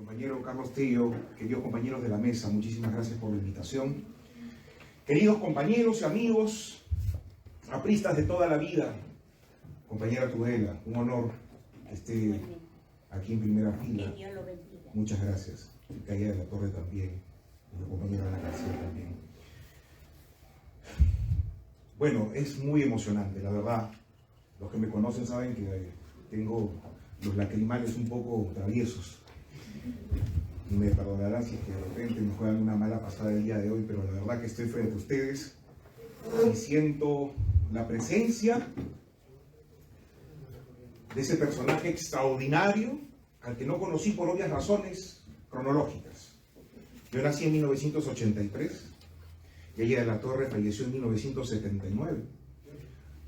compañero Carlos Tello, queridos compañeros de la mesa, muchísimas gracias por la invitación. Queridos compañeros y amigos, apristas de toda la vida, compañera Tudela, un honor que esté aquí en primera fila. Que Dios lo bendiga. Muchas gracias. Calle de la Torre también, y la compañera Ana García también. Bueno, es muy emocionante, la verdad. Los que me conocen saben que tengo los lacrimales un poco traviesos. Me perdonarán si es que de repente me juegan una mala pasada el día de hoy, pero la verdad que estoy frente a ustedes y siento la presencia de ese personaje extraordinario al que no conocí por obvias razones cronológicas. Yo nací en 1983 y ella de la Torre falleció en 1979.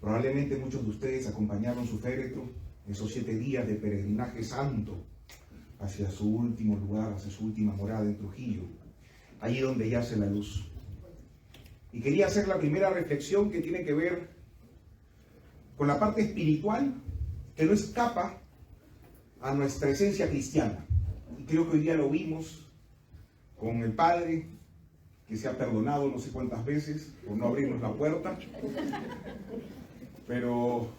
Probablemente muchos de ustedes acompañaron su féretro esos 7 días de peregrinaje santo hacia su último lugar, hacia su última morada en Trujillo, allí donde yace la luz. Y quería hacer la primera reflexión que tiene que ver con la parte espiritual que no escapa a nuestra esencia cristiana. Y creo que hoy día lo vimos con el Padre, que se ha perdonado no sé cuántas veces por no abrirnos la puerta, pero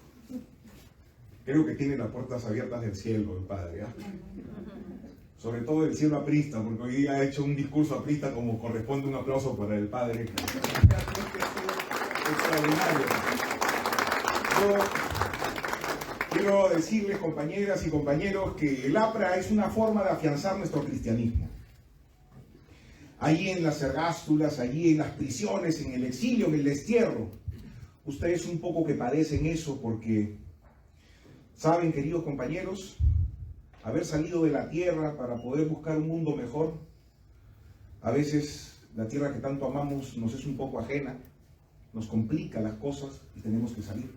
creo que tiene las puertas abiertas del cielo el Padre, ¿eh? Sobre todo del cielo aprista, porque hoy día ha hecho un discurso aprista como corresponde. Un aplauso para el Padre. Extraordinario. Yo quiero decirles, compañeras y compañeros, que el APRA es una forma de afianzar nuestro cristianismo. Allí en las ergástulas, allí en las prisiones, en el exilio, en el destierro, ustedes un poco que padecen eso porque saben, queridos compañeros, haber salido de la tierra para poder buscar un mundo mejor. A veces la tierra que tanto amamos nos es un poco ajena, nos complica las cosas y tenemos que salir.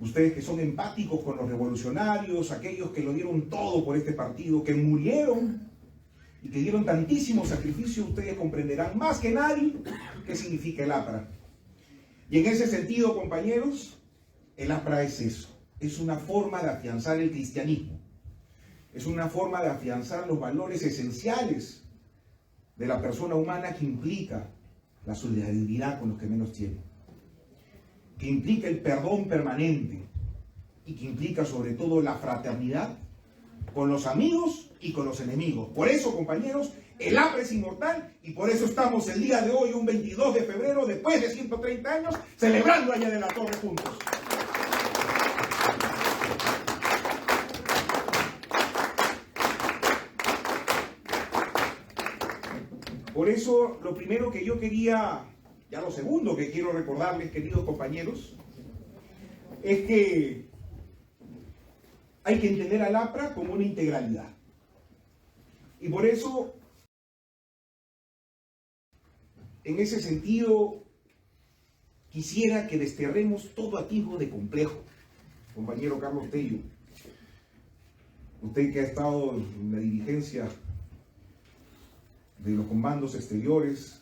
Ustedes que son empáticos con los revolucionarios, aquellos que lo dieron todo por este partido, que murieron y que dieron tantísimo sacrificio, ustedes comprenderán más que nadie qué significa el APRA. Y en ese sentido, compañeros, el APRA es eso, es una forma de afianzar el cristianismo. Es una forma de afianzar los valores esenciales de la persona humana que implica la solidaridad con los que menos tienen, que implica el perdón permanente y que implica sobre todo la fraternidad con los amigos y con los enemigos. Por eso, compañeros, el APRA es inmortal y por eso estamos el día de hoy, un 22 de febrero, después de 130 años, celebrando allá de la Torre juntos. Por eso, lo primero que yo quería, ya lo segundo que quiero recordarles, queridos compañeros, es que hay que entender al APRA como una integralidad. Y por eso, en ese sentido, quisiera que desterremos todo atisbo de complejo. Compañero Carlos Tello, usted que ha estado en la dirigencia de los comandos exteriores,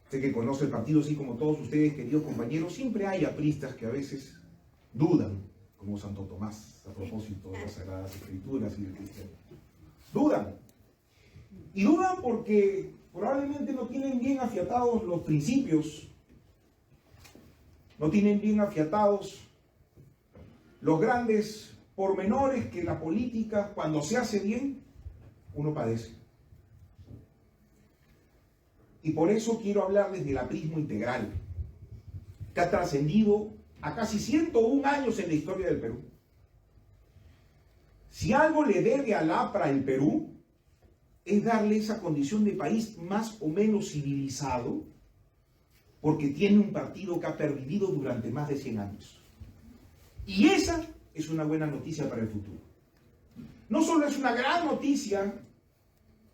usted que conoce el partido así como todos ustedes, queridos compañeros, siempre hay apristas que a veces dudan, como Santo Tomás, a propósito de las Sagradas Escrituras y del cristianismo. Dudan. Y dudan porque probablemente no tienen bien afiatados los principios, no tienen bien afiatados los grandes pormenores que la política, cuando se hace bien, uno padece. Y por eso quiero hablarles del aprismo integral, que ha trascendido a casi 101 años en la historia del Perú. Si algo le debe al APRA el Perú, es darle esa condición de país más o menos civilizado, porque tiene un partido que ha pervivido durante más de 100 años. Y esa es una buena noticia para el futuro. No solo es una gran noticia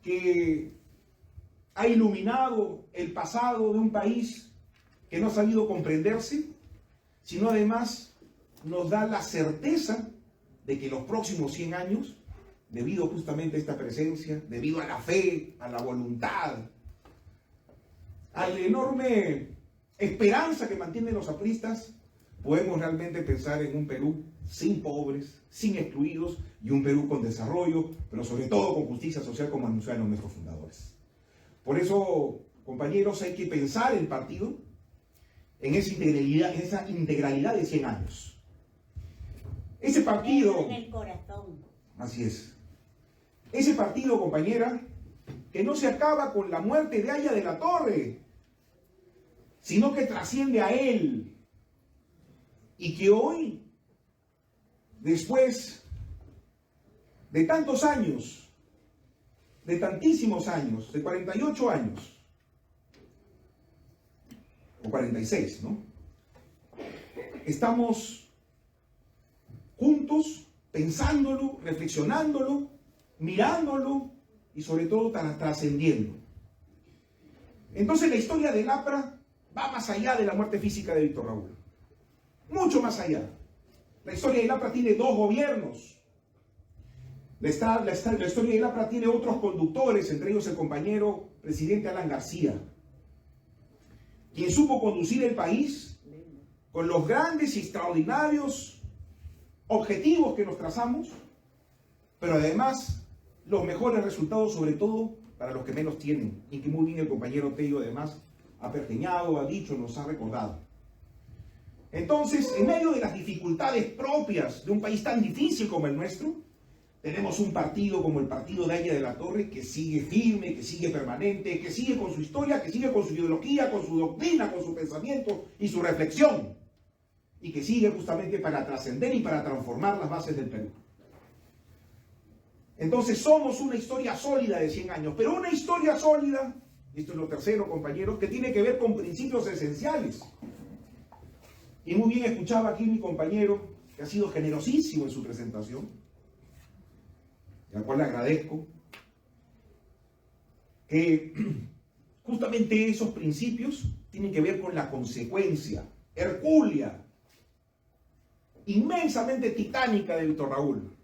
que ha iluminado el pasado de un país que no ha sabido comprenderse, sino además nos da la certeza de que los próximos 100 años, debido justamente a esta presencia, debido a la fe, a la voluntad, a la enorme esperanza que mantienen los apristas, podemos realmente pensar en un Perú sin pobres, sin excluidos, y un Perú con desarrollo, pero sobre todo con justicia social, como anunciaron nuestros fundadores. Por eso, compañeros, hay que pensar el partido en esa integralidad de 100 años. Ese partido... En el corazón. Así es. Ese partido, compañera, que no se acaba con la muerte de Haya de la Torre, sino que trasciende a él. Y que hoy, después de tantos años, de tantísimos años, de 48 años, o 46, ¿no? Estamos juntos, pensándolo, reflexionándolo, mirándolo y sobre todo trascendiendo. Entonces la historia del APRA va más allá de la muerte física de Víctor Raúl. Mucho más allá. La historia del APRA tiene 2 gobiernos. La historia del APRA tiene otros conductores, entre ellos el compañero presidente Alan García, quien supo conducir el país con los grandes y extraordinarios objetivos que nos trazamos, pero además los mejores resultados, sobre todo para los que menos tienen, y que muy bien el compañero Tello además ha pergeñado, ha dicho, nos ha recordado. Entonces, en medio de las dificultades propias de un país tan difícil como el nuestro, tenemos un partido como el partido de Haya de la Torre que sigue firme, que sigue permanente, que sigue con su historia, que sigue con su ideología, con su doctrina, con su pensamiento y su reflexión, y que sigue justamente para trascender y para transformar las bases del Perú. Entonces somos una historia sólida de 100 años, pero una historia sólida, esto es lo tercero, compañeros, que tiene que ver con principios esenciales. Y muy bien escuchaba aquí mi compañero, que ha sido generosísimo en su presentación, al cual le agradezco, que justamente esos principios tienen que ver con la consecuencia hercúlea, inmensamente titánica de Víctor Raúl.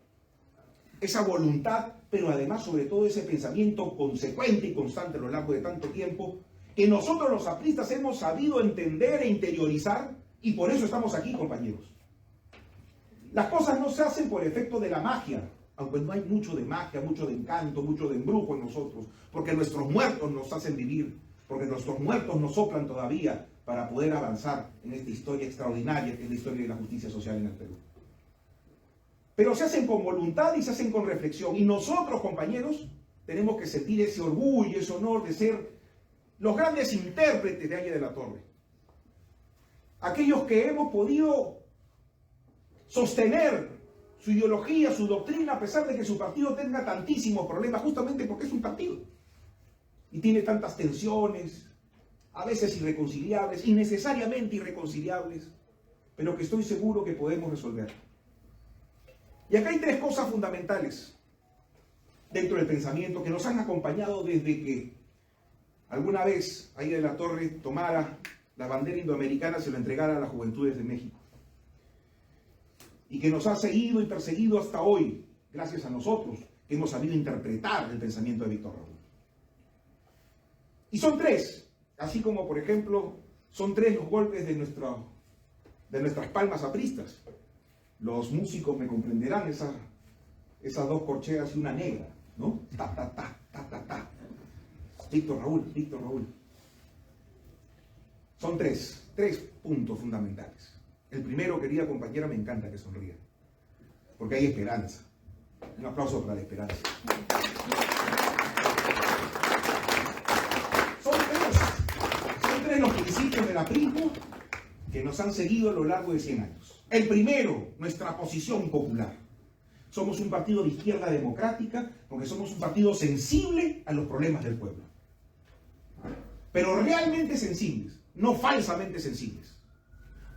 Esa voluntad, pero además sobre todo ese pensamiento consecuente y constante a lo largo de tanto tiempo, que nosotros los apristas hemos sabido entender e interiorizar, y por eso estamos aquí, compañeros. Las cosas no se hacen por efecto de la magia, aunque no hay mucho de magia, mucho de encanto, mucho de embrujo en nosotros, porque nuestros muertos nos hacen vivir, porque nuestros muertos nos soplan todavía para poder avanzar en esta historia extraordinaria que es la historia de la justicia social en el Perú. Pero se hacen con voluntad y se hacen con reflexión, y nosotros, compañeros, tenemos que sentir ese orgullo, ese honor de ser los grandes intérpretes de Haya de la Torre. Aquellos que hemos podido sostener su ideología, su doctrina, a pesar de que su partido tenga tantísimos problemas, justamente porque es un partido. Y tiene tantas tensiones, a veces irreconciliables, innecesariamente irreconciliables, pero que estoy seguro que podemos resolver. Y acá hay 3 cosas fundamentales dentro del pensamiento que nos han acompañado desde que alguna vez Haya de la Torre tomara la bandera indoamericana, se lo entregara a las juventudes de México. Y que nos ha seguido y perseguido hasta hoy, gracias a nosotros, que hemos sabido interpretar el pensamiento de Víctor Raúl. Y son 3, así como, por ejemplo, son 3 los golpes de nuestras palmas apristas. Los músicos me comprenderán, esas 2 corcheas y una negra, ¿no? Ta, ta, ta, ta, ta, ta. Víctor Raúl, Víctor Raúl. Son 3 puntos fundamentales. El primero, querida compañera, me encanta que sonría, porque hay esperanza. Un aplauso para la esperanza. Son 3 los principios del aprismo que nos han seguido a lo largo de 100 años. El primero, nuestra posición popular. Somos un partido de izquierda democrática porque somos un partido sensible a los problemas del pueblo. Pero realmente sensibles, no falsamente sensibles.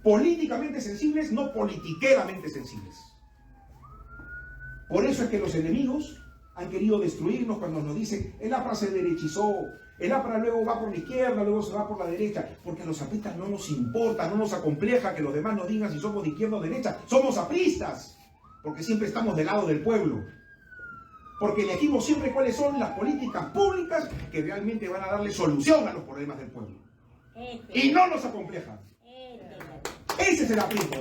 Políticamente sensibles, no politiqueramente sensibles. Por eso es que los enemigos han querido destruirnos cuando nos dicen el APRA se derechizó, el APRA luego va por la izquierda, luego se va por la derecha, porque a los apristas no nos importa, no nos acompleja que los demás nos digan si somos de izquierda o derecha. Somos apristas, porque siempre estamos del lado del pueblo, porque elegimos siempre cuáles son las políticas públicas que realmente van a darle solución a los problemas del pueblo. Y no nos acomplejan. Ese es el aprismo,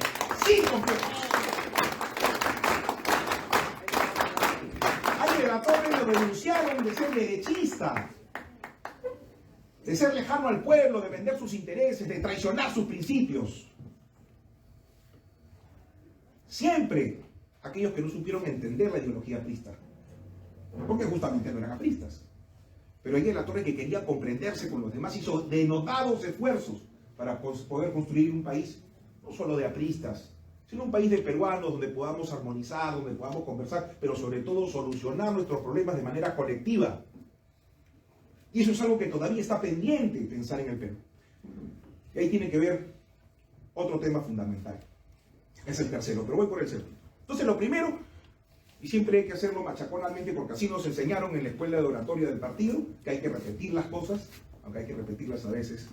sin complejos. Hay delatores que renunciaron de ser derechista, de ser lejano al pueblo, de vender sus intereses, de traicionar sus principios. Siempre aquellos que no supieron entender la ideología aprista, porque justamente no eran apristas. Pero hay delatores que querían comprenderse con los demás, hizo denotados esfuerzos para poder construir un país no solo de apristas, sino un país de peruanos donde podamos armonizar, donde podamos conversar, pero sobre todo solucionar nuestros problemas de manera colectiva. Y eso es algo que todavía está pendiente pensar en el Perú. Y ahí tiene que ver otro tema fundamental. Es el tercero, pero voy por el segundo. Entonces lo primero, y siempre hay que hacerlo machaconalmente porque así nos enseñaron en la escuela de oratoria del partido, que hay que repetir las cosas, aunque hay que repetirlas a veces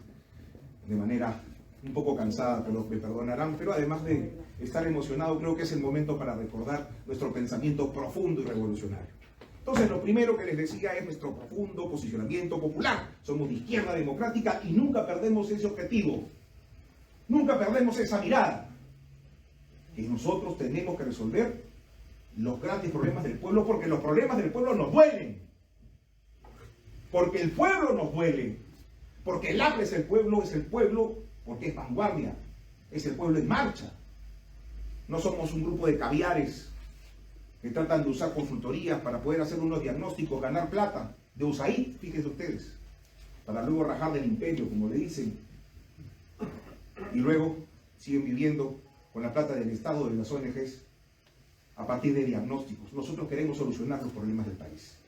de manera un poco cansada, pero me perdonarán, pero además de estar emocionado, creo que es el momento para recordar nuestro pensamiento profundo y revolucionario. Entonces, lo primero que les decía es nuestro profundo posicionamiento popular. Somos de izquierda democrática y nunca perdemos ese objetivo. Nunca perdemos esa mirada. Que nosotros tenemos que resolver los grandes problemas del pueblo, porque los problemas del pueblo nos duelen. Porque el pueblo nos duele. Porque el APRA es el pueblo porque es vanguardia. Es el pueblo en marcha. No somos un grupo de caviares que tratan de usar consultorías para poder hacer unos diagnósticos, ganar plata, de USAID, fíjense ustedes, para luego rajar del imperio, como le dicen, y luego siguen viviendo con la plata del Estado, de las ONGs, a partir de diagnósticos. Nosotros queremos solucionar los problemas del país,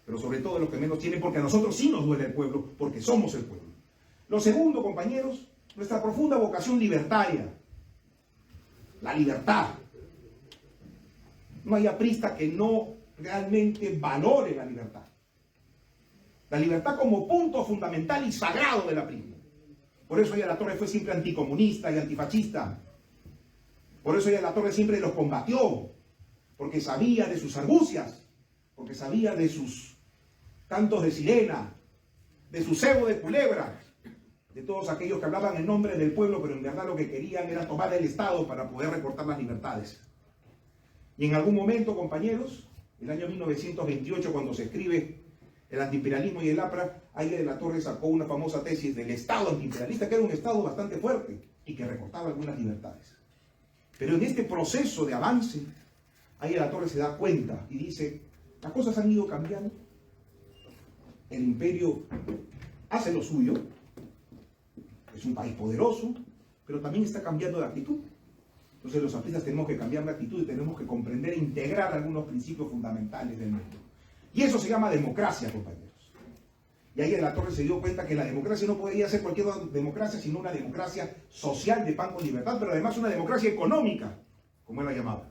pero sobre todo los que menos tienen, porque a nosotros sí nos duele el pueblo, porque somos el pueblo. Lo segundo, compañeros, nuestra profunda vocación libertaria, la libertad. No hay aprista que no realmente valore la libertad. La libertad como punto fundamental y sagrado del aprismo. Por eso ella la Torre fue siempre anticomunista y antifascista. Por eso ella la Torre siempre los combatió. Porque sabía de sus argucias, porque sabía de sus cantos de sirena, de su cebo de culebra, de todos aquellos que hablaban en nombre del pueblo, pero en verdad lo que querían era tomar el Estado para poder recortar las libertades. Y en algún momento, compañeros, el año 1928, cuando se escribe El antiimperialismo y el APRA, Aguirre de la Torre sacó una famosa tesis del Estado antiimperialista, que era un Estado bastante fuerte y que recortaba algunas libertades. Pero en este proceso de avance, Aguirre de la Torre se da cuenta y dice, las cosas han ido cambiando, el imperio hace lo suyo, es un país poderoso, pero también está cambiando de actitud. Entonces los apristas tenemos que cambiar de actitud y tenemos que comprender e integrar algunos principios fundamentales del mundo. Y eso se llama democracia, compañeros. Y ahí de la Torre se dio cuenta que la democracia no podía ser cualquier democracia, sino una democracia social de pan con libertad, pero además una democracia económica, como él la llamaba.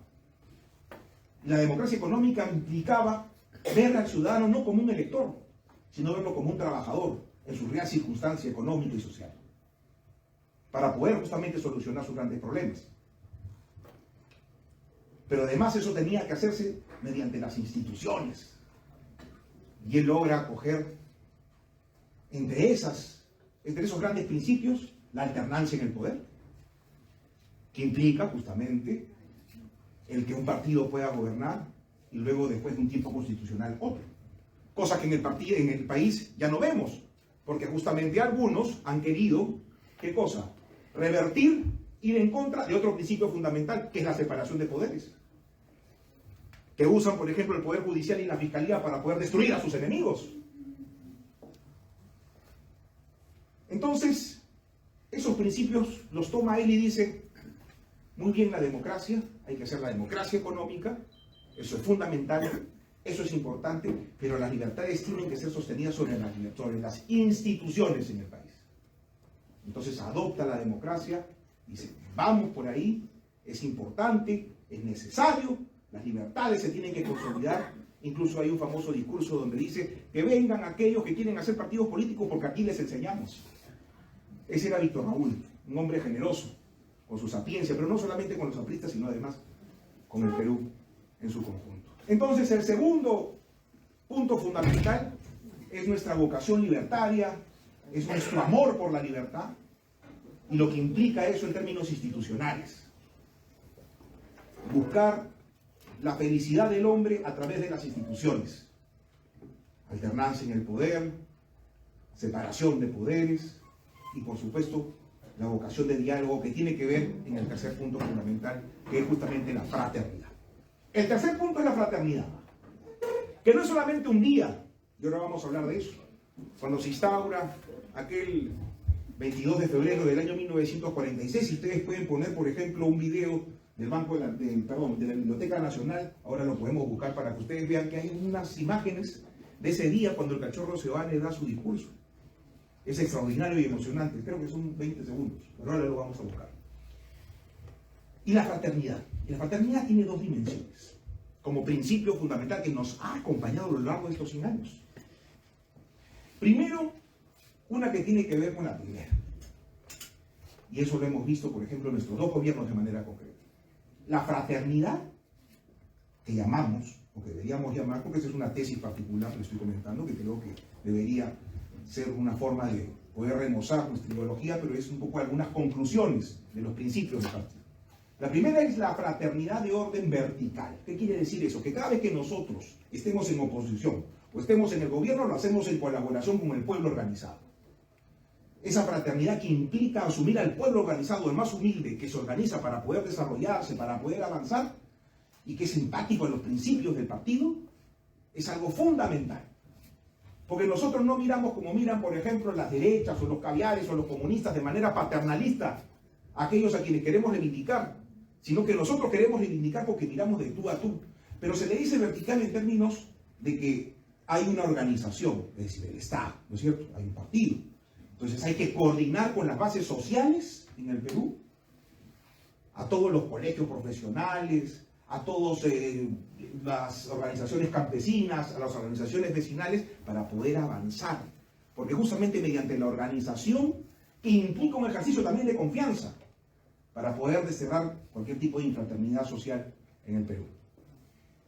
La democracia económica implicaba ver al ciudadano no como un elector, sino verlo como un trabajador en su real circunstancia económica y social, para poder justamente solucionar sus grandes problemas. Pero además eso tenía que hacerse mediante las instituciones. Y él logra acoger entre esos grandes principios la alternancia en el poder, que implica justamente el que un partido pueda gobernar y luego después de un tiempo constitucional otro. Cosa que en el país ya no vemos, porque justamente algunos han querido, ¿qué cosa? Revertir, ir en contra de otro principio fundamental, que es la separación de poderes. Que usan, por ejemplo, el Poder Judicial y la Fiscalía para poder destruir a sus enemigos. Entonces, esos principios los toma él y dice, muy bien la democracia, hay que hacer la democracia económica, eso es fundamental, eso es importante, pero las libertades tienen que ser sostenidas sobre las instituciones en el país. Entonces adopta la democracia, dice, vamos por ahí, es importante, es necesario, las libertades se tienen que consolidar. Incluso hay un famoso discurso donde dice que vengan aquellos que quieren hacer partidos políticos porque aquí les enseñamos. Ese era Víctor Raúl, un hombre generoso, con su sapiencia, pero no solamente con los apristas, sino además con el Perú en su conjunto. Entonces, el segundo punto fundamental es nuestra vocación libertaria, es nuestro amor por la libertad. y lo que implica eso en términos institucionales. Buscar la felicidad del hombre a través de las instituciones. Alternancia en el poder, separación de poderes y, por supuesto, la vocación de diálogo que tiene que ver en el tercer punto fundamental, que es justamente la fraternidad. El tercer punto es la fraternidad, que no es solamente un día, y ahora vamos a hablar de eso, cuando se instaura aquel 22 de febrero del año 1946, y ustedes pueden poner, por ejemplo, un video del de la Biblioteca Nacional, ahora lo podemos buscar para que ustedes vean que hay unas imágenes de ese día cuando el cachorro Seoane da su discurso. Es extraordinario y emocionante, creo que son 20 segundos, pero ahora lo vamos a buscar. Y la fraternidad. Y la fraternidad tiene dos dimensiones, como principio fundamental que nos ha acompañado a lo largo de estos 100 años. Primero, una que tiene que ver con la primera. Y eso lo hemos visto, por ejemplo, en nuestros dos gobiernos de manera concreta. La fraternidad, que llamamos, o que deberíamos llamar, porque esa es una tesis particular que le estoy comentando, que creo que debería ser una forma de poder remozar nuestra ideología, pero es un poco algunas conclusiones de los principios del partido. La primera es la fraternidad de orden vertical. ¿Qué quiere decir eso? Que cada vez que nosotros estemos en oposición o estemos en el gobierno, lo hacemos en colaboración con el pueblo organizado. Esa fraternidad que implica asumir al pueblo organizado, el más humilde, que se organiza para poder desarrollarse, para poder avanzar, y que es empático a los principios del partido, es algo fundamental. Porque nosotros no miramos como miran, por ejemplo, las derechas o los caviares o los comunistas de manera paternalista a aquellos a quienes queremos reivindicar, sino que nosotros queremos reivindicar porque miramos de tú a tú. Pero se le dice vertical en términos de que hay una organización, es decir, el Estado, ¿no es cierto? Hay un partido. Entonces hay que coordinar con las bases sociales en el Perú, a todos los colegios profesionales, a todas las organizaciones campesinas, a las organizaciones vecinales, para poder avanzar. Porque justamente mediante la organización, que implica un ejercicio también de confianza, para poder desterrar cualquier tipo de infraternidad social en el Perú.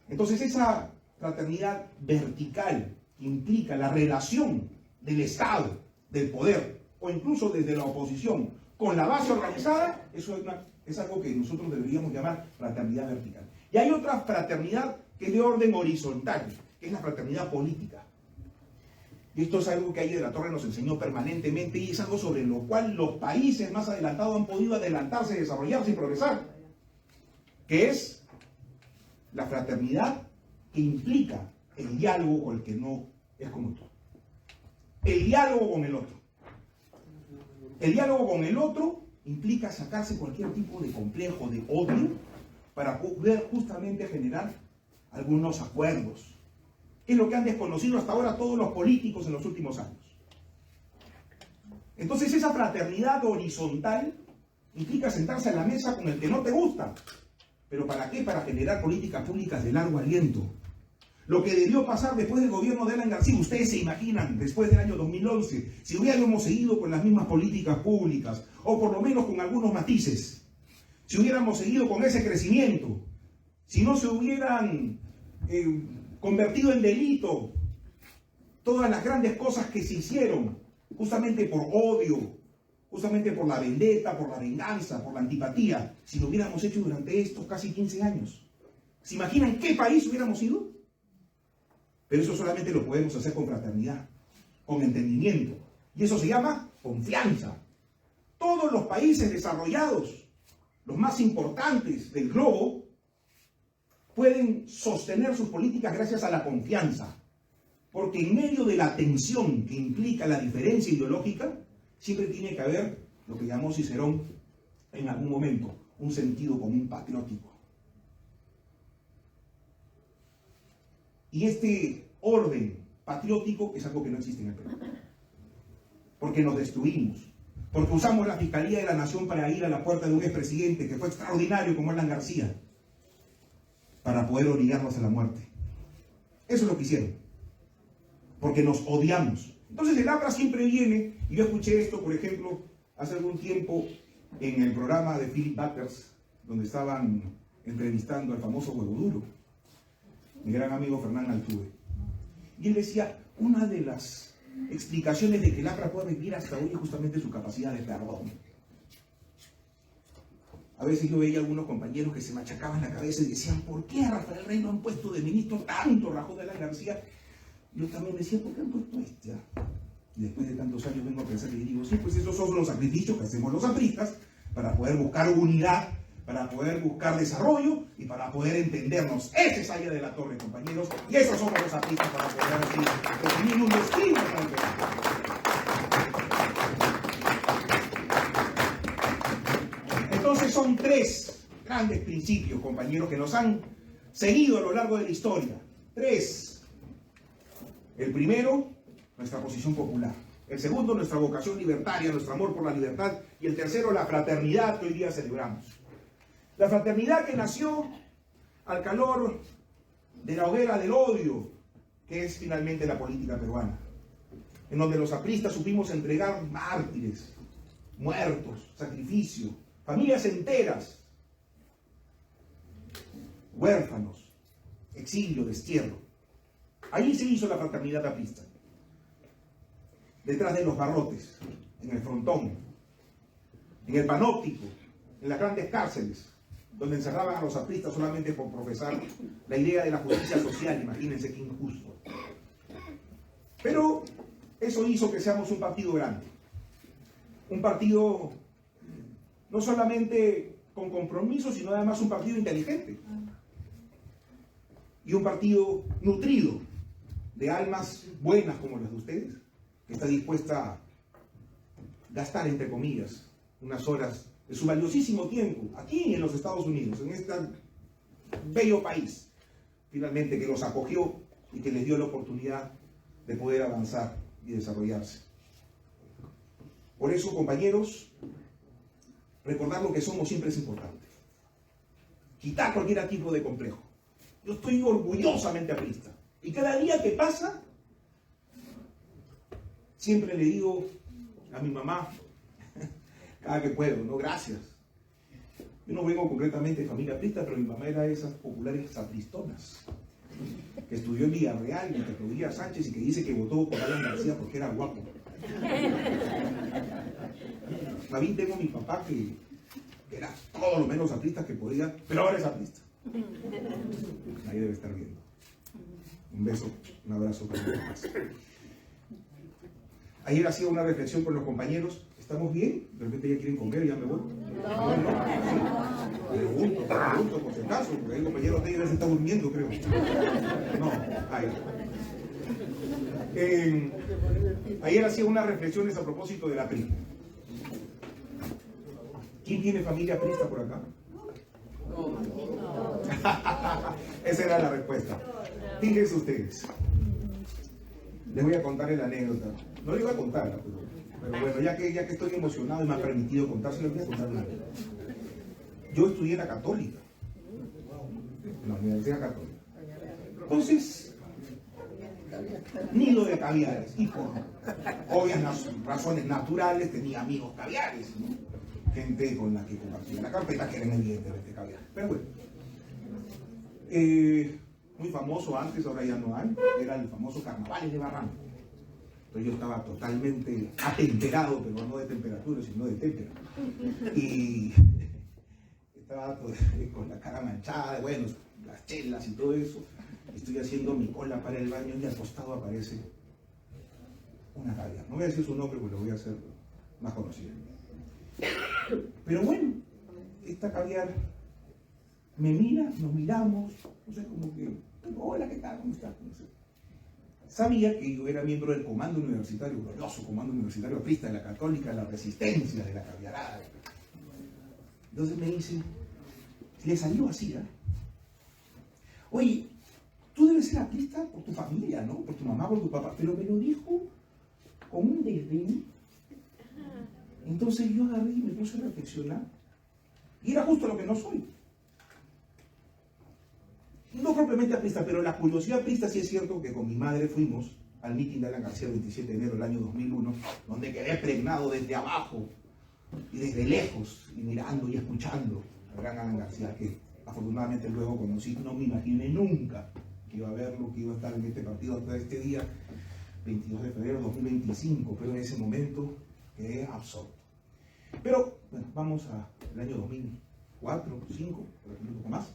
Entonces esa fraternidad vertical que implica la relación del Estado, del poder, o incluso desde la oposición, con la base organizada, eso es algo que nosotros deberíamos llamar fraternidad vertical. Y hay otra fraternidad que es de orden horizontal, que es la fraternidad política. Y esto es algo que Aye de la Torre nos enseñó permanentemente y es algo sobre lo cual los países más adelantados han podido adelantarse, desarrollarse y progresar, que es la fraternidad que implica el diálogo con el que no es como tú. El diálogo con el otro. El diálogo con el otro implica sacarse cualquier tipo de complejo, de odio, para poder justamente generar algunos acuerdos. Es lo que han desconocido hasta ahora todos los políticos en los últimos años. Entonces esa fraternidad horizontal implica sentarse a la mesa con el que no te gusta. ¿Pero para qué? Para generar políticas públicas de largo aliento. Lo que debió pasar después del gobierno de Alan García, ustedes se imaginan, después del año 2011, si hubiéramos seguido con las mismas políticas públicas, o por lo menos con algunos matices, si hubiéramos seguido con ese crecimiento, si no se hubieran convertido en delito todas las grandes cosas que se hicieron, justamente por odio, justamente por la vendetta, por la venganza, por la antipatía, si lo hubiéramos hecho durante estos casi 15 años. ¿Se imaginan qué país hubiéramos sido? Pero eso solamente lo podemos hacer con fraternidad, con entendimiento. Y eso se llama confianza. Todos los países desarrollados, los más importantes del globo, pueden sostener sus políticas gracias a la confianza. Porque en medio de la tensión que implica la diferencia ideológica, siempre tiene que haber lo que llamó Cicerón en algún momento, un sentido común patriótico. Y este orden patriótico es algo que no existe en el Perú. Porque nos destruimos. Porque usamos la Fiscalía de la Nación para ir a la puerta de un expresidente que fue extraordinario como Alan García, para poder obligarnos a la muerte. Eso es lo que hicieron. Porque nos odiamos. Entonces el APRA siempre viene, y yo escuché esto, por ejemplo, hace algún tiempo en el programa de Philip Butters, donde estaban entrevistando al famoso Huevo Duro, mi gran amigo Fernán Altuve. Y él decía, una de las explicaciones de que el APRA puede vivir hasta hoy es justamente su capacidad de perdón. A veces yo veía algunos compañeros que se machacaban la cabeza y decían, ¿por qué a Rafael Rey lo han puesto de ministro tanto Rajoy de Alan García? Yo también decía, ¿por qué han puesto este? Y después de tantos años vengo a pensar y digo, sí, pues esos son los sacrificios que hacemos los apristas para poder buscar unidad, para poder buscar desarrollo y para poder entendernos. Ese es Saya de la Torre, compañeros, y esos somos los apristas para poder definir un destino para el Perú. Entonces son tres grandes principios, compañeros, que nos han seguido a lo largo de la historia. Tres. El primero, nuestra posición popular. El segundo, nuestra vocación libertaria, nuestro amor por la libertad. Y el tercero, la fraternidad que hoy día celebramos. La fraternidad que nació al calor de la hoguera del odio, que es finalmente la política peruana, en donde los apristas supimos entregar mártires, muertos, sacrificio, familias enteras, huérfanos, exilio, destierro. Allí se hizo la fraternidad aprista. Detrás de los barrotes, en el frontón, en el panóptico, en las grandes cárceles, donde encerraban a los apristas solamente por profesar la idea de la justicia social. Imagínense qué injusto. Pero eso hizo que seamos un partido grande. Un partido no solamente con compromiso, sino además un partido inteligente. Y un partido nutrido de almas buenas como las de ustedes, que está dispuesta a gastar, entre comillas, unas horas de su valiosísimo tiempo, aquí en los Estados Unidos, en este bello país, finalmente, que los acogió y que les dio la oportunidad de poder avanzar y desarrollarse. Por eso, compañeros, recordar lo que somos siempre es importante. Quitar cualquier tipo de complejo. Yo estoy orgullosamente aprista. Y cada día que pasa, siempre le digo a mi mamá, cada que puedo, no, gracias. Yo no vengo concretamente de familia aprista, pero mi mamá era de esas populares apristonas, que estudió en Villarreal, y que aplaudía a Sánchez y que dice que votó por Alan García porque era guapo. También tengo a mi papá que era todo lo menos aprista que podía, pero ahora es aprista. Ahí debe estar viendo. Un beso, un abrazo para los demás. Ayer hacía una reflexión con los compañeros. ¿Estamos bien? De repente ya quieren comer y ya me voy. Pregunto por si acaso, porque el compañero de ellos está durmiendo, creo. No, ahí. Ayer hacía unas reflexiones a propósito de la aprista. ¿Quién tiene familia aprista por acá? Esa era la respuesta. Fíjense ustedes. Les voy a contar la anécdota. No le iba a contarla, pero bueno, ya que estoy emocionado y me ha permitido contárselo, voy a contar una anécdota. Yo estudié en la Católica, en la Universidad Católica. Entonces, nido de caviares. Y por obvias razones naturales tenía amigos caviares, ¿no? Gente con la que compartía la carpeta, que eran evidentemente caviares. Pero bueno. Muy famoso antes, ahora ya no hay, era el famoso Carnavales de Barranco. Entonces yo estaba totalmente atemperado, pero no de temperatura, sino de témpera. Y estaba con la cara manchada, bueno, las chelas y todo eso. Estoy haciendo mi cola para el baño y al costado aparece una caviar. No voy a decir su nombre porque lo voy a hacer más conocido. Pero bueno, esta caviar me mira, nos miramos, no sé, como que, hola, ¿qué tal? ¿Cómo estás? No sé. Sabía que yo era miembro del comando universitario, glorioso comando universitario aprista de la Católica, de la resistencia, de la caviarada. Entonces me dice, le salió así, ¿eh? Oye, tú debes ser aprista por tu familia, ¿no? Por tu mamá, por tu papá, pero me lo dijo con un desdén. Entonces yo agarré y me puse a reflexionar. Y era justo lo que no soy. No propiamente aprista, pero la curiosidad aprista sí es cierto que con mi madre fuimos al mitin de Alan García el 27 de enero del año 2001, donde quedé pregnado desde abajo y desde lejos, y mirando y escuchando al gran Alan García, que afortunadamente luego conocí. No me imaginé nunca que iba a verlo, que iba a estar en este partido hasta este día, 22 de febrero de 2025, pero en ese momento quedé absorto. Pero, bueno, vamos al año 2000. 4, 5, un poco más.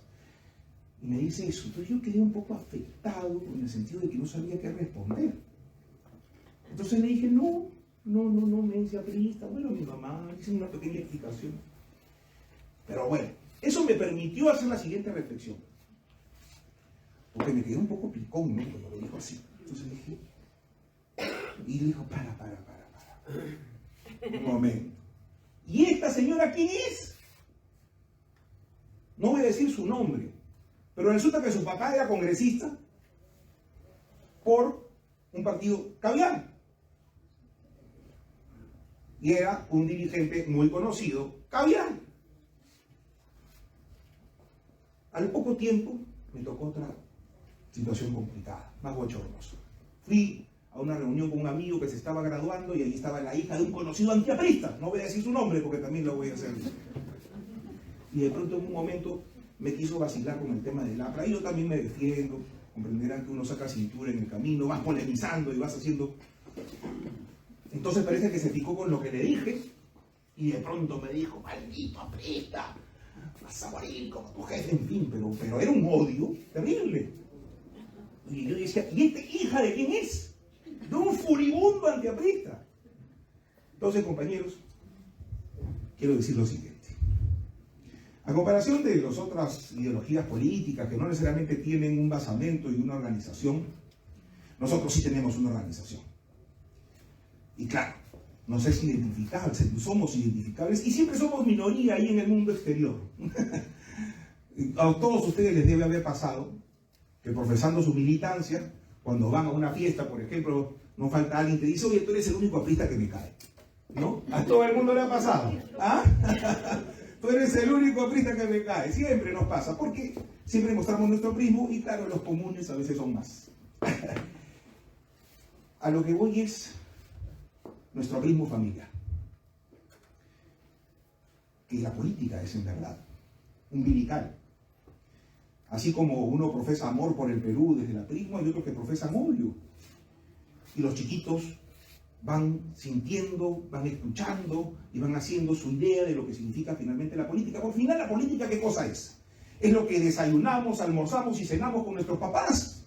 Y me dice eso. Entonces yo quedé un poco afectado en el sentido de que no sabía qué responder. Entonces le dije, no, me dice aprista. Bueno, mi mamá hizo una pequeña explicación. Pero bueno, eso me permitió hacer la siguiente reflexión. Porque me quedé un poco picón, ¿no? Cuando lo dijo así. Entonces le dije, y le dijo, para. Un momento. ¿Y esta señora quién es? No voy a decir su nombre, pero resulta que su papá era congresista por un partido caviar. Y era un dirigente muy conocido, caviar. Al poco tiempo me tocó otra situación complicada, más bochornosa. Fui a una reunión con un amigo que se estaba graduando y ahí estaba la hija de un conocido antiaprista. No voy a decir su nombre porque también lo voy a hacer. Y de pronto en un momento me quiso vacilar con el tema del APRA. Y yo también me defiendo. Comprenderán que uno saca cintura en el camino, vas polemizando y vas haciendo. Entonces parece que se picó con lo que le dije y de pronto me dijo, maldito aprista, vas a morir como tu jefe, en fin, pero era un odio terrible. Y yo decía, ¿y esta hija de quién es? De un furibundo antiaprista. Entonces, compañeros, quiero decir lo siguiente. A comparación de las otras ideologías políticas que no necesariamente tienen un basamento y una organización, nosotros sí tenemos una organización. Y claro, nos es identificable, somos identificables y siempre somos minoría ahí en el mundo exterior. A todos ustedes les debe haber pasado que profesando su militancia, cuando van a una fiesta, por ejemplo, no falta alguien que dice, oye, tú eres el único aprista que me cae. ¿No? A todo el mundo le ha pasado. ¿Ah? Tú eres el único aprista que me cae. Siempre nos pasa, porque siempre mostramos nuestro prismo y claro, los comunes a veces son más. A lo que voy es nuestro prismo familiar. Que la política es en verdad umbilical. Así como uno profesa amor por el Perú desde el aprismo, hay otros que profesan odio. Y los chiquitos van sintiendo, van escuchando y van haciendo su idea de lo que significa finalmente la política. Por final, la política, ¿qué cosa es? Es lo que desayunamos, almorzamos y cenamos con nuestros papás.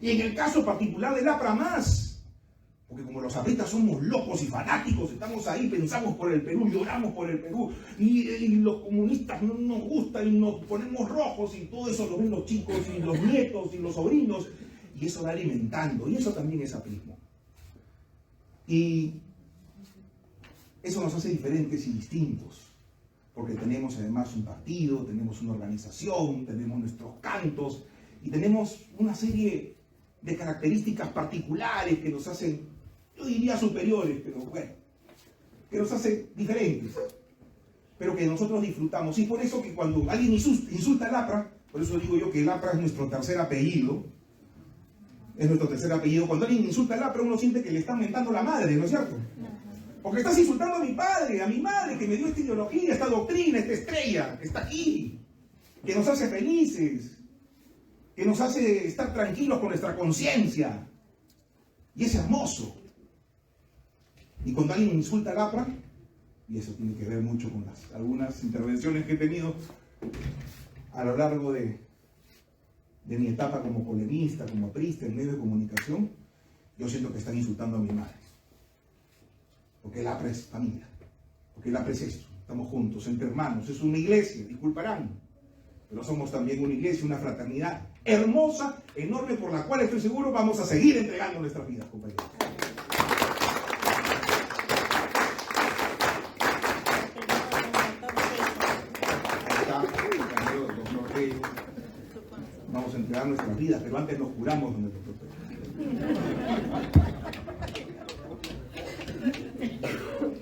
Y en el caso particular del APRA más. Porque como los apristas somos locos y fanáticos, estamos ahí, pensamos por el Perú, lloramos por el Perú, y los comunistas no nos gustan y nos ponemos rojos y todo eso lo ven los chicos y los nietos y los sobrinos, y eso va alimentando, y eso también es aprismo. Y eso nos hace diferentes y distintos, porque tenemos además un partido, tenemos una organización, tenemos nuestros cantos, y tenemos una serie de características particulares que nos hacen, yo diría superiores, pero bueno, que nos hacen diferentes, pero que nosotros disfrutamos. Y por eso que cuando alguien insulta al APRA, por eso digo yo que el APRA es nuestro tercer apellido, cuando alguien insulta al APRA uno siente que le están mentando la madre, ¿no es cierto? Porque estás insultando a mi padre, a mi madre, que me dio esta ideología, esta doctrina, esta estrella, que está aquí, que nos hace felices, que nos hace estar tranquilos con nuestra conciencia. Y es hermoso. Y cuando alguien insulta al APRA, y eso tiene que ver mucho con algunas intervenciones que he tenido a lo largo de mi etapa como polemista, como aprista en medios de comunicación, yo siento que están insultando a mi madre. Porque el APRA es familia. Porque el APRA es esto. Estamos juntos, entre hermanos. Es una iglesia, disculparán. Pero somos también una iglesia, una fraternidad hermosa, enorme, por la cual estoy seguro vamos a seguir entregando nuestras vidas, compañeros. Vamos a entregar nuestras vidas, pero antes nos juramos donde nos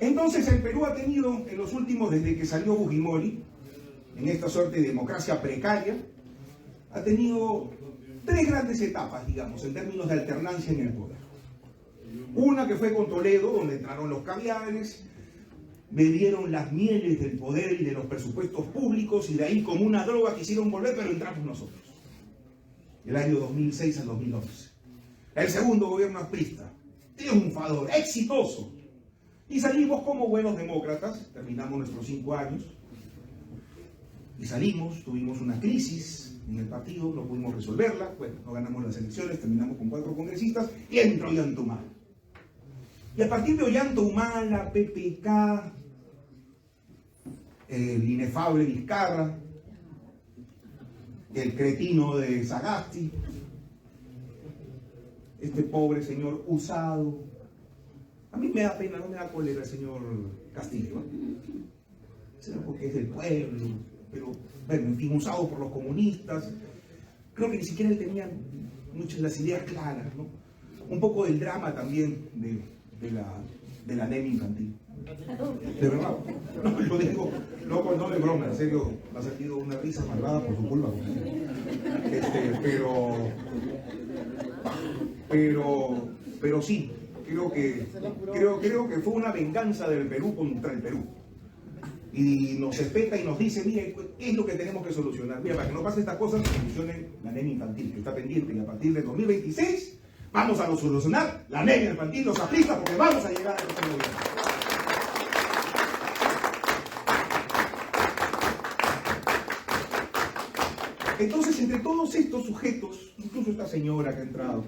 Entonces el Perú ha tenido en los últimos, desde que salió Fujimori, en esta suerte de democracia precaria, ha tenido tres grandes etapas, digamos, en términos de alternancia en el poder. Una que fue con Toledo, donde entraron los caviares, bebieron las mieles del poder y de los presupuestos públicos, y de ahí como una droga quisieron volver, pero entramos nosotros. El año 2006 al 2011. El segundo gobierno aprista, triunfador, exitoso. Y salimos como buenos demócratas, terminamos nuestros 5 años, y salimos, tuvimos una crisis en el partido, no pudimos resolverla, bueno, no ganamos las elecciones, terminamos con 4 congresistas y entró Ollanta. Y a partir de Ollanta, la PPK, el inefable Vizcarra, el cretino de Sagasti, este pobre señor usado. A mí me da pena, no me da cólera el señor Castillo, ¿no? Será porque es del pueblo, pero bueno, en fin, usado por los comunistas. Creo que ni siquiera él tenía muchas las ideas claras, ¿no? Un poco del drama también de la anemia infantil. De verdad, no, yo digo, no de broma, en serio, me ha salido una risa malvada por su culpa. Pero sí, creo que fue una venganza del Perú contra el Perú. Y nos espeta y nos dice, mire, ¿qué es lo que tenemos que solucionar? Mira, para que no pase estas cosas, solucionen la anemia infantil, que está pendiente, y a partir de 2026 vamos a solucionar la anemia infantil, los apristas, porque vamos a llegar a este gobierno. Entonces, entre todos estos sujetos, incluso esta señora que ha entrado,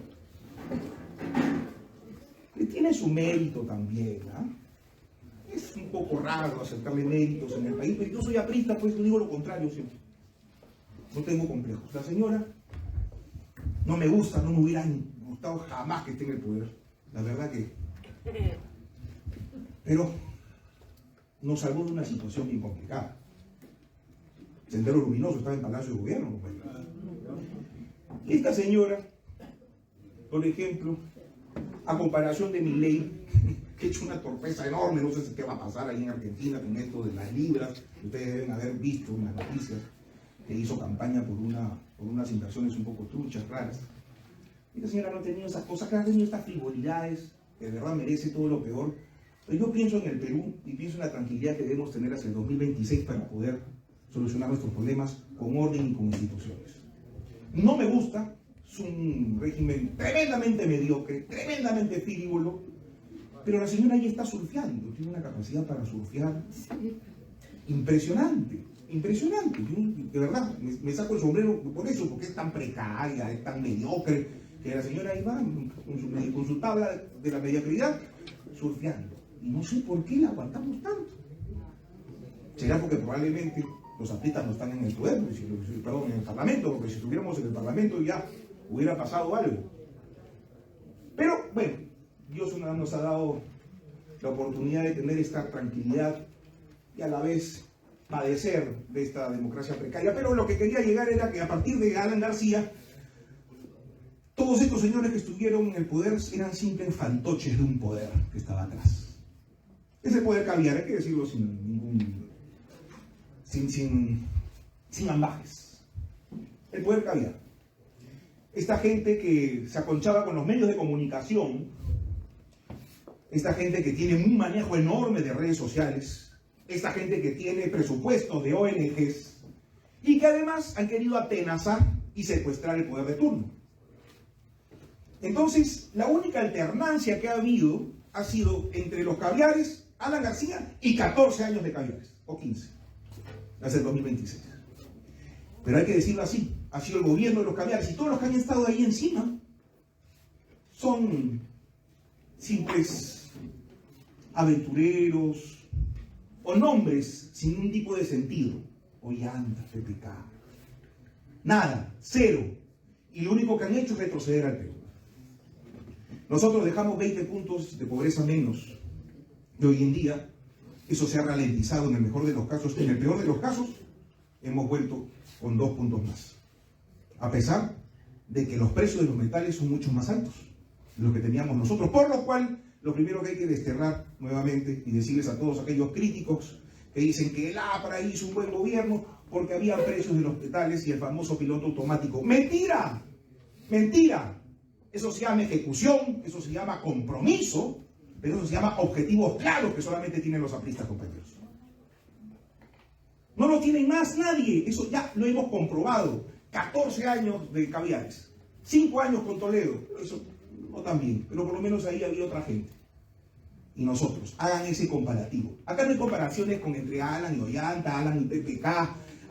que tiene su mérito también, ¿ah? Es un poco raro aceptarle méritos en el país, pero yo soy aprista, pues yo digo lo contrario siempre. No tengo complejos. La señora no me gusta, no me hubiera gustado jamás que esté en el poder. La verdad que... Pero nos salvó de una situación bien complicada. Sendero Luminoso estaba en Palacio de Gobierno. Esta señora, por ejemplo, a comparación de Milei, que ha hecho una torpeza enorme, no sé qué va a pasar ahí en Argentina con esto de las libras, ustedes deben haber visto en las noticias, que hizo campaña por unas inversiones un poco truchas, raras. Esta señora no ha tenido esas cosas, que ha tenido estas frivolidades, que de verdad merece todo lo peor. Pero yo pienso en el Perú y pienso en la tranquilidad que debemos tener hacia el 2026 para poder solucionar nuestros problemas con orden y con instituciones. No me gusta, es un régimen tremendamente mediocre, tremendamente frívolo, pero la señora ahí está surfeando, tiene una capacidad para surfear impresionante, impresionante. Yo, de verdad, me saco el sombrero por eso, porque es tan precaria, es tan mediocre, que la señora ahí va con su tabla de la mediocridad surfeando. Y no sé por qué la aguantamos tanto. Será porque probablemente los apristas no están en el poder, perdón, en el Parlamento, porque si estuviéramos en el Parlamento ya hubiera pasado algo. Pero bueno, Dios nos ha dado la oportunidad de tener esta tranquilidad y a la vez padecer de esta democracia precaria. Pero lo que quería llegar era que a partir de Alan García, todos estos señores que estuvieron en el poder eran simples fantoches de un poder que estaba atrás. Ese poder caviar, hay que decirlo sin ambajes. El poder caviar. Esta gente que se aconchaba con los medios de comunicación, esta gente que tiene un manejo enorme de redes sociales, esta gente que tiene presupuestos de ONGs y que además han querido atenazar y secuestrar el poder de turno. Entonces, la única alternancia que ha habido ha sido entre los caviares, Alan García y 14 años de caviares, o 15, hasta el 2026. Pero hay que decirlo así, ha sido el gobierno de los caviares y todos los que han estado ahí encima son simples aventureros o nombres sin ningún tipo de sentido. Ollanta, PPK. Nada, cero. Y lo único que han hecho es retroceder al Perú. Nosotros dejamos 20 puntos de pobreza menos. Y hoy en día eso se ha ralentizado en el mejor de los casos. En el peor de los casos hemos vuelto con 2 puntos más. A pesar de que los precios de los metales son mucho más altos de los que teníamos nosotros. Por lo cual, lo primero que hay que desterrar nuevamente y decirles a todos aquellos críticos que dicen que el APRA hizo un buen gobierno porque había precios de los metales y el famoso piloto automático. ¡Mentira! ¡Mentira! Eso se llama ejecución, eso se llama compromiso, pero eso se llama objetivos claros que solamente tienen los apristas, compañeros. No lo tienen más nadie, eso ya lo hemos comprobado. 14 años de caviares, 5 años con Toledo, eso no tan bien, pero por lo menos ahí había otra gente. Y nosotros, hagan ese comparativo. Acá no hay comparaciones con entre Alan y Ollanta, Alan y PPK,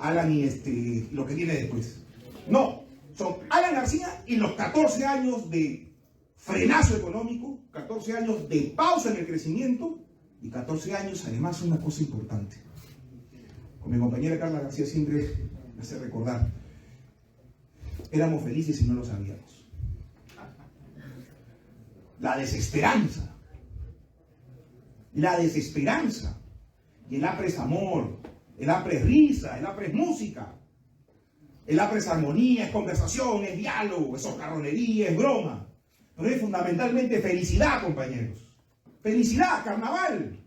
Alan y lo que viene después. No, son Alan García y los 14 años de frenazo económico, 14 años de pausa en el crecimiento y 14 años, además, una cosa importante. Con mi compañera Carla García siempre me hace recordar, éramos felices y no lo sabíamos. La desesperanza. La desesperanza. Y el APRE es amor, el APRE es risa, el APRE es música. El APRE es armonía, es conversación, es diálogo, es socarronería, es broma. Pero es fundamentalmente felicidad, compañeros. Felicidad, carnaval.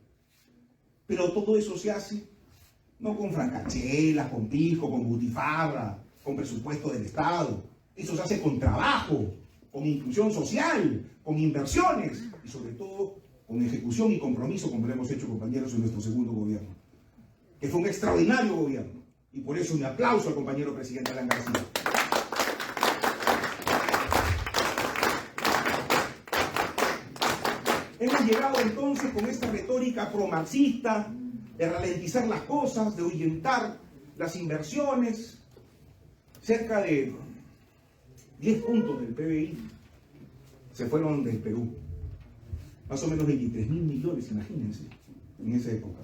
Pero todo eso se hace no con francachelas, con pisco, con butifarra, con presupuesto del Estado. Eso se hace con trabajo, con inclusión social, con inversiones y sobre todo con ejecución y compromiso, como lo hemos hecho, compañeros, en nuestro segundo gobierno, que fue un extraordinario gobierno. Y por eso un aplauso al compañero presidente Alan García. Hemos llegado entonces con esta retórica pro-marxista de ralentizar las cosas, de ahuyentar las inversiones. Cerca de 10 puntos del PBI se fueron del Perú. Más o menos 23.000 millones, imagínense, en esa época.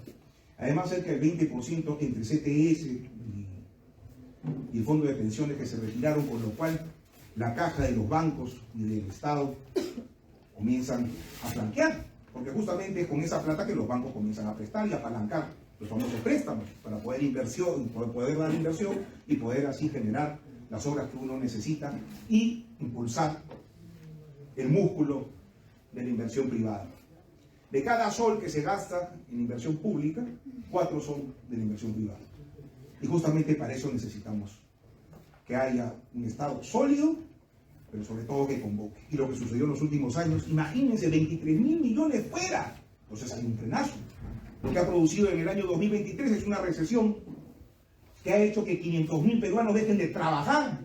Además, cerca del 20% entre CTS y el fondo de pensiones que se retiraron, con lo cual la caja de los bancos y del Estado comienzan a flanquear, porque justamente es con esa plata que los bancos comienzan a prestar y a apalancar los famosos préstamos para poder dar inversión y poder así generar las obras que uno necesita y impulsar el músculo de la inversión privada. De cada sol que se gasta en inversión pública, 4 son de la inversión privada. Y justamente para eso necesitamos que haya un Estado sólido, pero sobre todo que convoque. Y lo que sucedió en los últimos años, imagínense, 23.000 millones fuera. Entonces hay un frenazo. Lo que ha producido en el año 2023 es una recesión que ha hecho que 500.000 peruanos dejen de trabajar.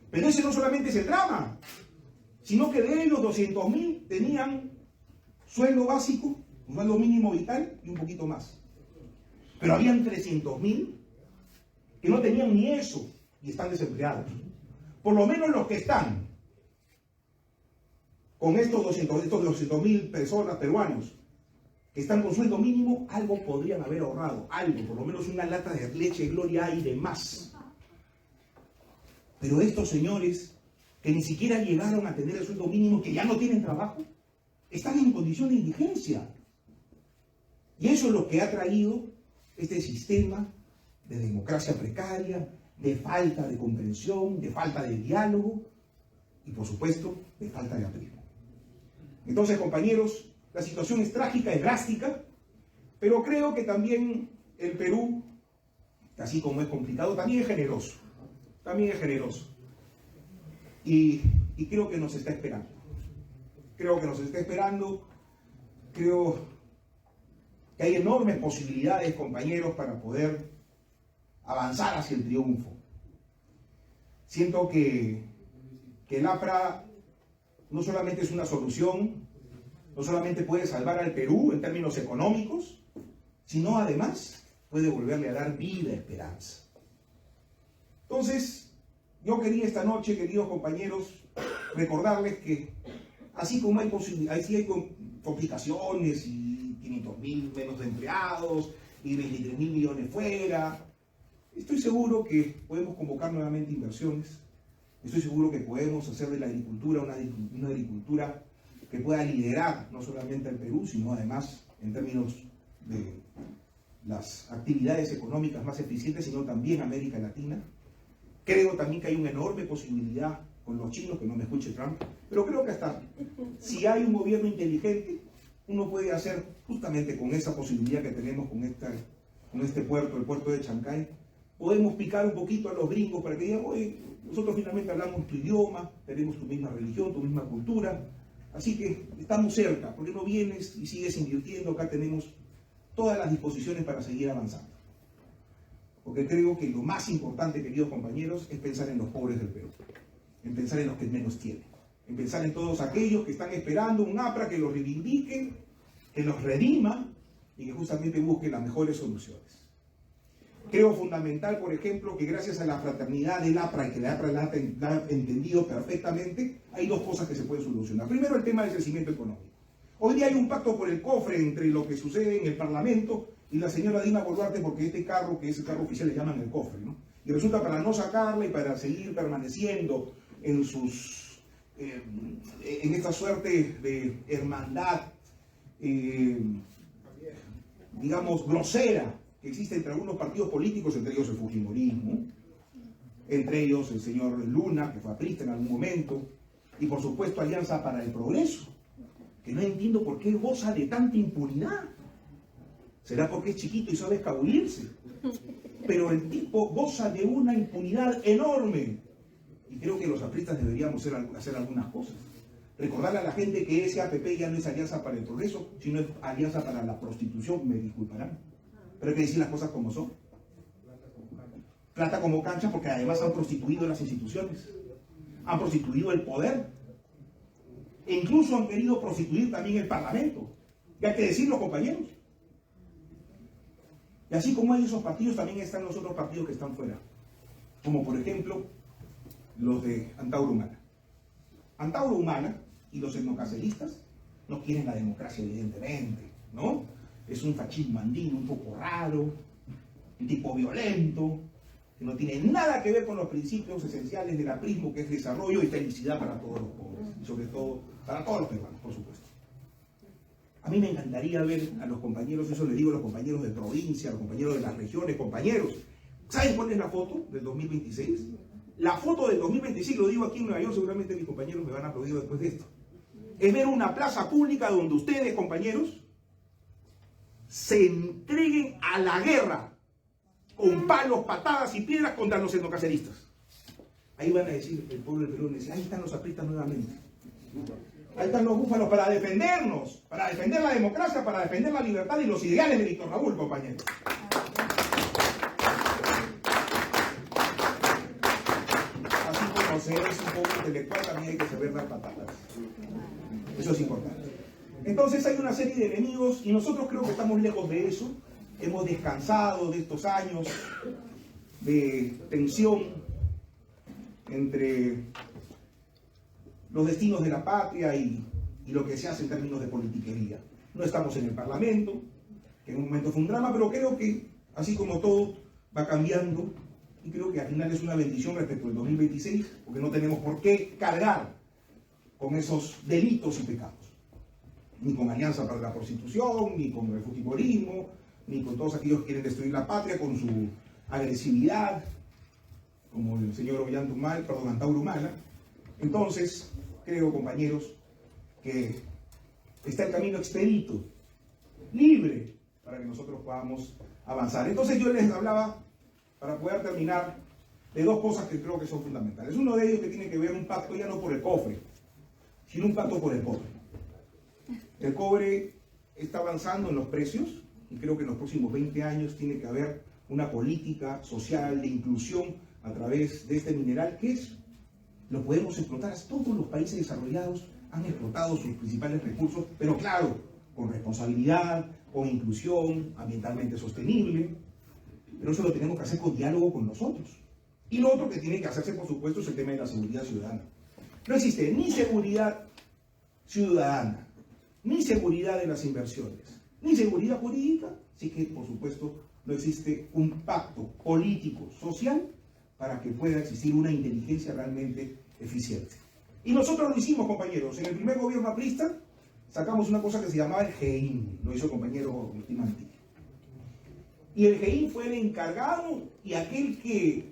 Pero ese no solamente es el drama, sino que de ellos 200.000 tenían sueldo básico, un sueldo mínimo vital y un poquito más. Pero habían 300.000 que no tenían ni eso y están desempleados. Por lo menos los que están con estos 200.000 personas peruanos que están con sueldo mínimo, algo podrían haber ahorrado, algo, por lo menos una lata de leche Gloria hay de más. Pero estos señores que ni siquiera llegaron a tener el sueldo mínimo, que ya no tienen trabajo, están en condición de indigencia. Y eso es lo que ha traído este sistema de democracia precaria, de falta de comprensión, de falta de diálogo y, por supuesto, de falta de aprismo. Entonces, compañeros, la situación es trágica, es drástica, pero creo que también el Perú, así como es complicado, también es generoso. También es generoso. Y creo que nos está esperando. Creo que nos está esperando. Creo que hay enormes posibilidades, compañeros, para poder avanzar hacia el triunfo. Siento que el APRA no solamente es una solución, no solamente puede salvar al Perú en términos económicos, sino además puede volverle a dar vida, esperanza. Entonces, yo quería esta noche, queridos compañeros, recordarles que así como hay complicaciones y 500.000 menos de empleados y 23.000 millones fuera, estoy seguro que podemos convocar nuevamente inversiones. Estoy seguro que podemos hacer de la agricultura una agricultura que pueda liderar no solamente al Perú, sino además en términos de las actividades económicas más eficientes, sino también América Latina. Creo también que hay una enorme posibilidad con los chinos, que no me escuche Trump, pero creo que hasta si hay un gobierno inteligente, uno puede hacer justamente con esa posibilidad que tenemos con este puerto, el puerto de Chancay, podemos picar un poquito a los gringos para que digan, oye, nosotros finalmente hablamos tu idioma, tenemos tu misma religión, tu misma cultura, así que estamos cerca, ¿por qué no vienes y sigues invirtiendo? Acá tenemos todas las disposiciones para seguir avanzando. Porque creo que lo más importante, queridos compañeros, es pensar en los pobres del Perú, en pensar en los que menos tienen, en pensar en todos aquellos que están esperando un APRA que los reivindique, que los redima y que justamente busque las mejores soluciones. Creo fundamental, por ejemplo, que gracias a la fraternidad del APRA, y que la APRA la ha entendido perfectamente, hay dos cosas que se pueden solucionar. Primero, el tema del crecimiento económico. Hoy día hay un pacto por el cofre entre lo que sucede en el Parlamento y la señora Dina Boluarte, porque este carro, que es el carro oficial, le llaman el cofre, ¿no? Y resulta, para no sacarla y para seguir permaneciendo en sus en esta suerte de hermandad, digamos, grosera, que existe entre algunos partidos políticos, entre ellos el fujimorismo, entre ellos el señor Luna, que fue aprista en algún momento, y por supuesto Alianza para el Progreso, que no entiendo por qué goza de tanta impunidad. ¿Será porque es chiquito y sabe escabullirse? Pero el tipo goza de una impunidad enorme. Y creo que los apristas deberíamos hacer algunas cosas. Recordarle a la gente que ese APP ya no es Alianza para el Progreso, sino es Alianza para la Prostitución, me disculparán. Pero hay que decir las cosas como son. Plata como cancha, porque además han prostituido las instituciones, han prostituido el poder, e incluso han querido prostituir también el Parlamento. Y hay que decirlo, compañeros. Y así como hay esos partidos, también están los otros partidos que están fuera, como por ejemplo los de Antauro Humana. Antauro Humana y los etnocaceristas no quieren la democracia, evidentemente, ¿no? Es un fascismo andino un poco raro, un tipo violento, que no tiene nada que ver con los principios esenciales del aprismo, que es desarrollo y felicidad para todos los pobres, y sobre todo para todos los peruanos, por supuesto. A mí me encantaría ver a los compañeros, eso les digo a los compañeros de provincia, a los compañeros de las regiones, compañeros. ¿Saben cuál es la foto del 2026? La foto del 2026, lo digo aquí en Nueva York, seguramente mis compañeros me van a aplaudir después de esto. Es ver una plaza pública donde ustedes, compañeros, se entreguen a la guerra con palos, patadas y piedras contra los etnocaceristas. Ahí van a decir, el pueblo del Perú dice, ahí están los apristas nuevamente. Ahí están los búfalos para defendernos, para defender la democracia, para defender la libertad y los ideales de Víctor Raúl, compañeros. Así como se es un poco intelectual, también hay que saber dar patadas. Eso es importante. Entonces hay una serie de enemigos y nosotros creo que estamos lejos de eso. Hemos descansado de estos años de tensión entre los destinos de la patria y lo que se hace en términos de politiquería. No estamos en el Parlamento, que en un momento fue un drama, pero creo que, así como todo, va cambiando, y creo que al final es una bendición respecto al 2026, porque no tenemos por qué cargar con esos delitos y pecados. Ni con Alianza para la Prostitución, ni con el fujimorismo, ni con todos aquellos que quieren destruir la patria con su agresividad, como el señor Antauro Humana. Entonces, creo, compañeros, que está el camino expedito, libre, para que nosotros podamos avanzar. Entonces yo les hablaba, para poder terminar, de dos cosas que creo que son fundamentales. Uno de ellos que tiene que ver un pacto ya no por el cofre, sino un pacto por el cobre. El cobre está avanzando en los precios y creo que en los próximos 20 años tiene que haber una política social de inclusión a través de este mineral que lo podemos explotar. Todos los países desarrollados han explotado sus principales recursos, pero claro, con responsabilidad, con inclusión, ambientalmente sostenible. Pero eso lo tenemos que hacer con diálogo con nosotros. Y lo otro que tiene que hacerse, por supuesto, es el tema de la seguridad ciudadana. No existe ni seguridad ciudadana, ni seguridad de las inversiones, ni seguridad jurídica, así que, por supuesto, no existe un pacto político, social, para que pueda existir una inteligencia realmente eficiente. Y nosotros lo hicimos, compañeros. En el primer gobierno aprista sacamos una cosa que se llamaba el GEIN, lo hizo el compañero Agustín Mantilla. Y el GEIN fue el encargado y aquel que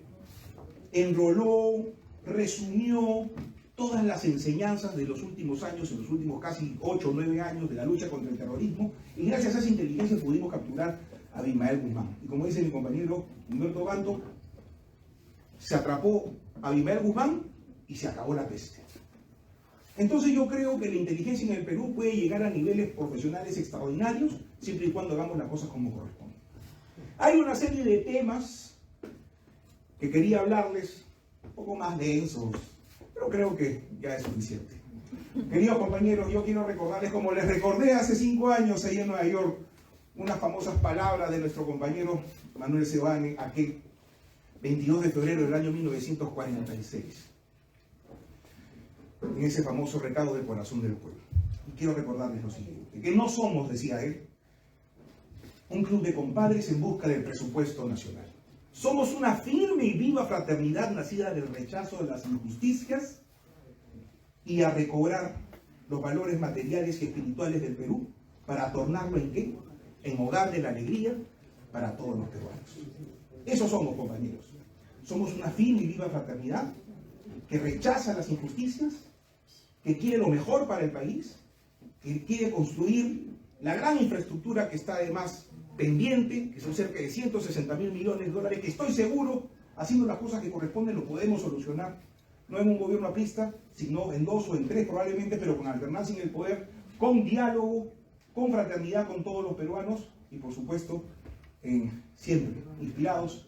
enroló, resumió todas las enseñanzas de los últimos años, en los últimos casi 8 o 9 años de la lucha contra el terrorismo, y gracias a esa inteligencia pudimos capturar a Abimael Guzmán. Y como dice mi compañero Humberto Banto, se atrapó a Abimael Guzmán y se acabó la peste. Entonces yo creo que la inteligencia en el Perú puede llegar a niveles profesionales extraordinarios, siempre y cuando hagamos las cosas como corresponde. Hay una serie de temas que quería hablarles, un poco más densos, pero creo que ya es suficiente. Queridos compañeros, yo quiero recordarles, como les recordé hace 5 años ahí en Nueva York, unas famosas palabras de nuestro compañero Manuel Seoane, aquel 22 de febrero del año 1946, en ese famoso recado del corazón del pueblo. Y quiero recordarles lo siguiente, que no somos, decía él, un club de compadres en busca del presupuesto nacional. Somos una firme y viva fraternidad nacida del rechazo de las injusticias y a recobrar los valores materiales y espirituales del Perú para tornarlo en ¿qué? En hogar de la alegría para todos los peruanos. Eso somos, compañeros. Somos una firme y viva fraternidad que rechaza las injusticias, que quiere lo mejor para el país, que quiere construir la gran infraestructura que está además pendiente, que son cerca de 160.000 millones de dólares, que estoy seguro, haciendo las cosas que corresponden, lo podemos solucionar, no en un gobierno aprista, sino en 2 o en 3 probablemente, pero con alternancia en el poder, con diálogo, con fraternidad con todos los peruanos y por supuesto, siempre inspirados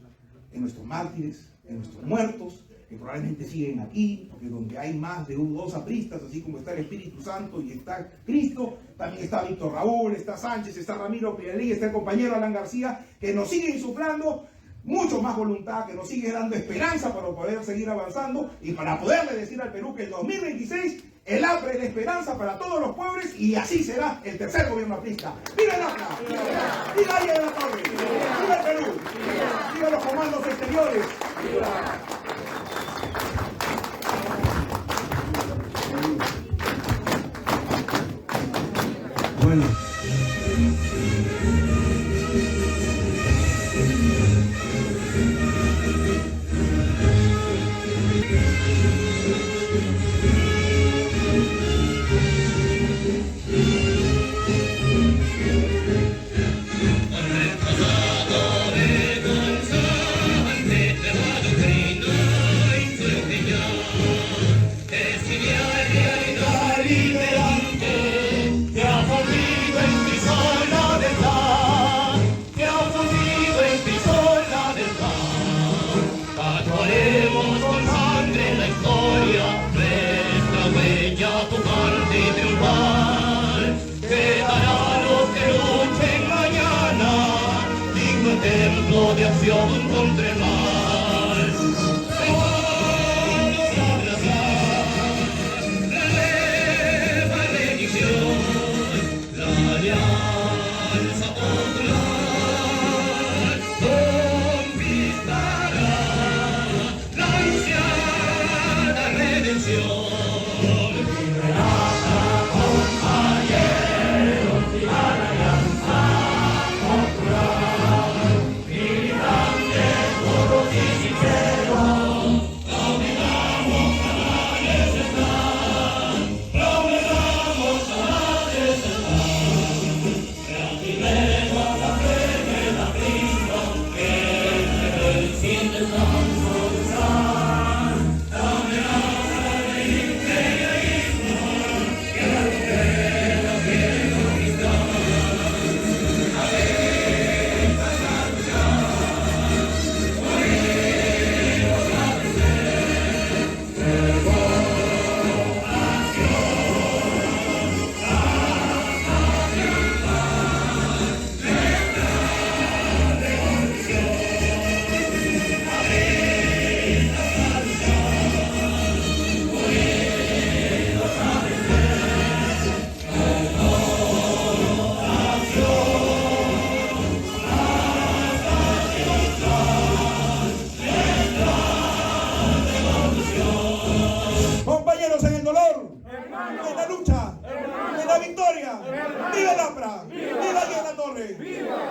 en nuestros mártires, en nuestros muertos, que probablemente siguen aquí, porque donde hay más de 2 apristas, así como está el Espíritu Santo y está Cristo, también está Víctor Raúl, está Sánchez, está Ramiro Pirelli, está el compañero Alan García, que nos siguen insuflando mucho más voluntad, que nos sigue dando esperanza para poder seguir avanzando y para poderle decir al Perú que el 2026 el APRA es la esperanza para todos los pobres y así será el tercer gobierno aprista. ¡Viva el APRA! ¡Viva Arias de la Torre! ¡Viva el Perú! ¡Viva los comandos exteriores! Bueno. De acción contra el mal. La nueva religión, la alianza popular conquistará la anciana redención.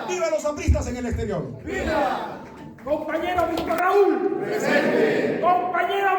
¡Viva los apristas en el exterior! ¡Viva! Compañero Víctor Raúl. Presente. Compañero